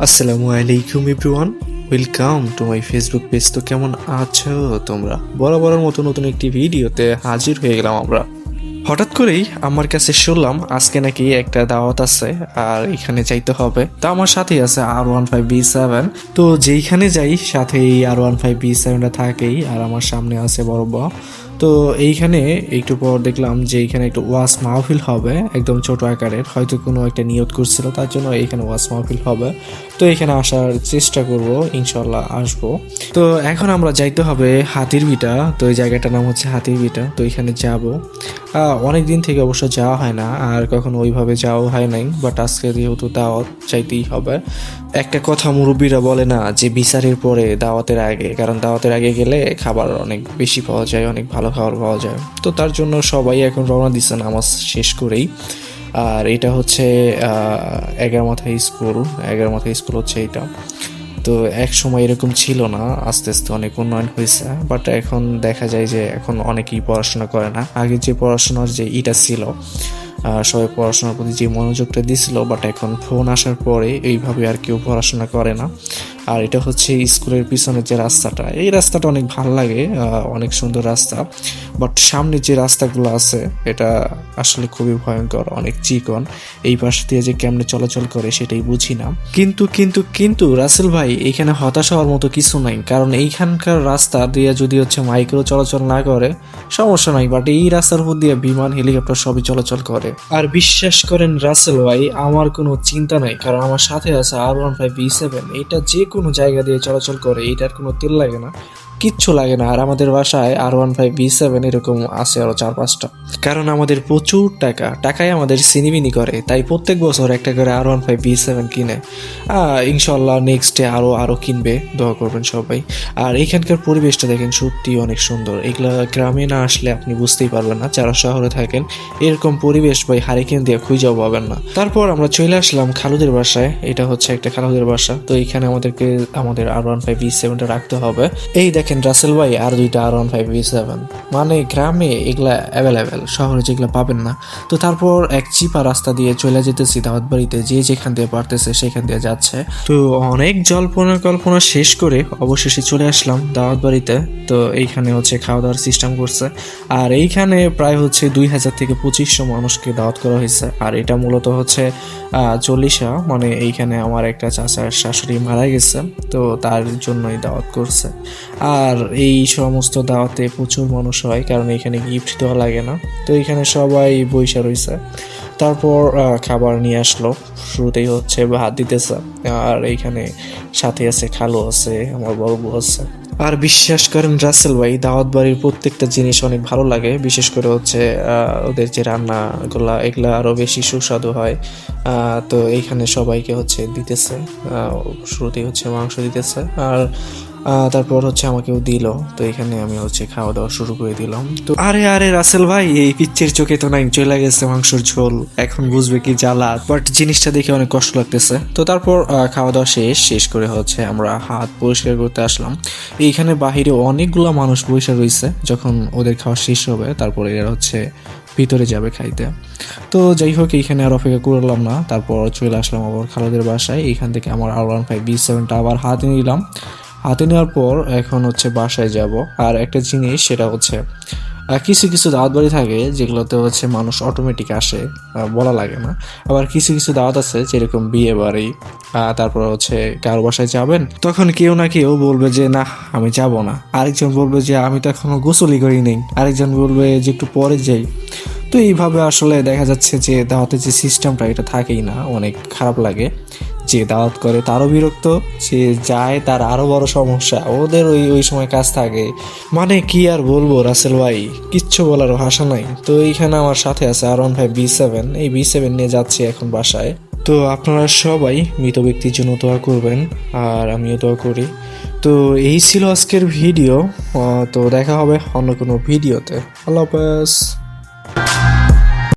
আসসালামু আলাইকুম everyone, welcome to my Facebook page. তো কেমন আছো তোমরা? বরাবরের মতো নতুন একটি ভিডিওতে হাজির হয়ে গেলাম আমরা। হঠাৎ করেই আমার কাছে শুনলাম আজকে নাকি একটা দাওয়াত আছে আর এখানে যাইতে হবে। তো আমার সাথেই আছে R15B7। তো যেইখানে যাই সাথে এই R15B7টা থাকেই, আর আমার সামনে আছে বড় বা। তো এইখানে একটু পর দেখলাম যে এইখানে একটু ওয়াজ মাহফিল হবে, একদম ছোট আকারের, হয়তো কোনো একটা নিয়ত করছিল তার জন্য এইখানে ওয়াজ মাহফিল হবে। তো এখানে আসার চেষ্টা করব, ইনশাল্লাহ আসবো। তো এখন আমরা যাইতে হবে হাতির ভিটা। তো এই জায়গাটার নাম হচ্ছে হাতির ভিটা। তো এখানে যাব, অনেক দিন থেকে অবশ্য যাওয়া হয় না, আর কখনো ওইভাবে যাওয়া হয় নাই, বাট আজকে যেহেতু দাওয়াত চাইতেই হবে। একটা কথা মুরব্বীরা বলে না যে বিচারের পরে দাওয়াতের আগে, কারণ দাওয়াতের আগে গেলে খাবার অনেক বেশি পাওয়া যায়, অনেক ভালো খাবার পাওয়া যায়। তো তার জন্য সবাই এখন রওনা দিচ্ছে নামাজ শেষ করেই। আর এটা হচ্ছে এগারো মাথায় স্কুল হচ্ছে এটা। তো এক সময় এরকম ছিল না, আস্তে আস্তে অনেক উন্নয়ন হয়েছে, বাট এখন দেখা যায় যে এখন অনেকেই পড়াশোনা করে না। আগে যে পড়াশোনার যে ইটা ছিল, সবাই পড়াশোনার প্রতি যে মনোযোগটা দিছিল, বাট এখন ফোন আসার পরে এইভাবে আর কেউ পড়াশোনা করে না। আর এটা হচ্ছে স্কুলের পিছনের যে রাস্তাটা, এই রাস্তাটা অনেক ভালো লাগে, অনেক সুন্দর রাস্তা। বাট সামনে যে রাস্তাগুলো আছে এটা আসলে খুবই ভয়ঙ্কর, অনেক চিকন। এই পাশ দিয়ে যে কেমনে চলাচল করে সেটাই বুঝি না। কিন্তু কিন্তু কিন্তু রাসেল ভাই, এখানে হতাশ হওয়ার মতো কিছু নাই, কারণ এইখানকার রাস্তা দিয়ে যদি হচ্ছে মাইক্রো চলাচল না করে সমস্যা নাই, বাট এই রাস্তার উপর দিয়ে বিমান, হেলিকপ্টার সবই চলাচল করে। আর বিশ্বাস করেন রাসেল ভাই, আমার কোনো চিন্তা নাই, কারণ আমার সাথে আছে R15B7। এটা যে কোনো জায়গা দিয়ে চলাচল করে, এটার কোনো তেল লাগে না, কিচ্ছু লাগে না। আর আমাদের বাসায় R15B7 এরকম আছে আরো 4-5টা, কারণ আমাদের প্রচুর টাকায় আমাদের সিনিবিনি করে, তাই প্রত্যেক বছর একটা করে R15B7 কিনে। ইনশাল্লাহ নেক্সটে আরো কিনবে, দোয়া করবেন সবাই। আর এখানকার পরিবেশটা দেখেন, সত্যি অনেক সুন্দর। এগুলা গ্রামে না আসলে আপনি বুঝতেই পারবেন না, যারা শহরে থাকেন এরকম পরিবেশ ভাই হারিকেন দিয়ে খুঁজেও পাবেন না। তারপর আমরা চলে আসলাম খালুদের বাসায়। এটা হচ্ছে একটা খালুদের বাসা। তো এখানে আমাদের R15B7টা রাখতে হবে। এই দেখেন রাসেল ভাই, আর দুইটা R15B7, মানে গ্রামে এগুলা অ্যাভেলেবেল, শহরে যেগুলো পাবেন না। তো তারপর এক চিপা রাস্তা দিয়ে চলে যেতেছি দাওয়াত বাড়িতে, যে যেখান দিয়ে পারতেছে সেখান দিয়ে যাচ্ছে। তো অনেক জল্পনা কল্পনা শেষ করে অবশেষে চলে আসলাম দাওয়াত বাড়িতে। তো এইখানে হচ্ছে খাওয়া দাওয়ার সিস্টেম করছে, আর এইখানে প্রায় হচ্ছে 2000 থেকে 2500 মানুষকে দাওয়াত করা হয়েছে। আর এটা মূলত হচ্ছে 40, মানে এইখানে আমার একটা চাচার শাশুড়ি মারা গেছে, তো তার জন্যই দাওয়াত করছে। আর এই সমস্ত দাওয়াতে প্রচুর মানুষ হয়, কারণ এখানে গিফট দেওয়া লাগে না। তো এখানে সবাই বইসা রয়েছে। তারপর খাবার নিয়ে আসলো, শুরুতেই হচ্ছে ভাত দিতেছে। আর এইখানে সাথে আছে খালু আছে, আমার বড় বউ আছে। আর বিশ্বাস করেন রাসেল ভাই, দাওয়াত বাড়ির প্রত্যেকটা জিনিস অনেক ভালো লাগে, বিশেষ করে হচ্ছে ওদের যে রান্নাগুলা, এগুলা আরো বেশি সুস্বাদু হয়। তো এইখানে সবাইকে হচ্ছে দিতেছে, শুরুতেই হচ্ছে মাংস দিতেছে, আর তারপর হচ্ছে আমাকেও দিল। তো এখানে আমি হচ্ছে খাওয়া দাওয়া শুরু করে দিলাম। তো আরে আরে রাসেল ভাই, এই পিচ্চির চোখে তো নাই, চলে গেছে মাংসের ঝোল, এখন বুঝবে কি জ্বালা, বাট জিনিসটা দেখে অনেক কষ্ট লাগতেছে। তো তারপর খাওয়া দাওয়া শেষ করে হচ্ছে আমরা হাত পরিষ্কার করতে আসলাম। এইখানে বাহিরে অনেকগুলো মানুষ বসে রয়েছে, যখন ওদের খাওয়া শেষ হবে তারপরে এরা হচ্ছে ভিতরে যাবে খাইতে। তো যাই হোক, এইখানে আর অপেক্ষা করলাম না, তারপর চলে আসলাম আবার খালুদের বাসায়। এইখান থেকে আমার R15B7টা আবার হাতে নিলাম। হাতে নেওয়ার পর এখন হচ্ছে বাসায় যাব। আর একটা জিনিস, সেটা হচ্ছে কিছু কিছু দাওয়াত বাড়ি থাকে যেগুলোতে হচ্ছে মানুষ অটোমেটিক আসে, বলা লাগে না। আবার কিছু কিছু দাওয়াত আছে যেরকম বিয়ে বাড়ি, তারপর হচ্ছে কারো বাসায় যাবেন, তখন কেউ না কেউ বলবে যে না আমি যাব না, আরেকজন বলবে যে আমি তো এখনো গোসলই করি নেই, আরেকজন বলবে যে একটু পরে যাই। তো এইভাবে আসলে দেখা যাচ্ছে যে দাওয়াতের যে সিস্টেমটা এটা থাকেই না, অনেক খারাপ লাগে। যে দাওয়াত করে তারও বিরক্ত, যে যায় তার আরো বড় সমস্যা, ওদের ওই সময় কাজ থাকে। মানে কি আর বলবো রাসেল ভাই, কিচ্ছু বলার ভাষা নাই। তো এইখানে আমার সাথে আছে R15B7, এই B7 নিয়ে যাচ্ছি এখন বাসায়। তো আপনারা সবাই মৃত ব্যক্তির জন্য দোয়া করবেন, আর আমিও দোয়া করি। তো এই ছিল আজকের ভিডিও। তো দেখা হবে অন্য কোনো ভিডিওতে। আল্লাহ হাফেজ।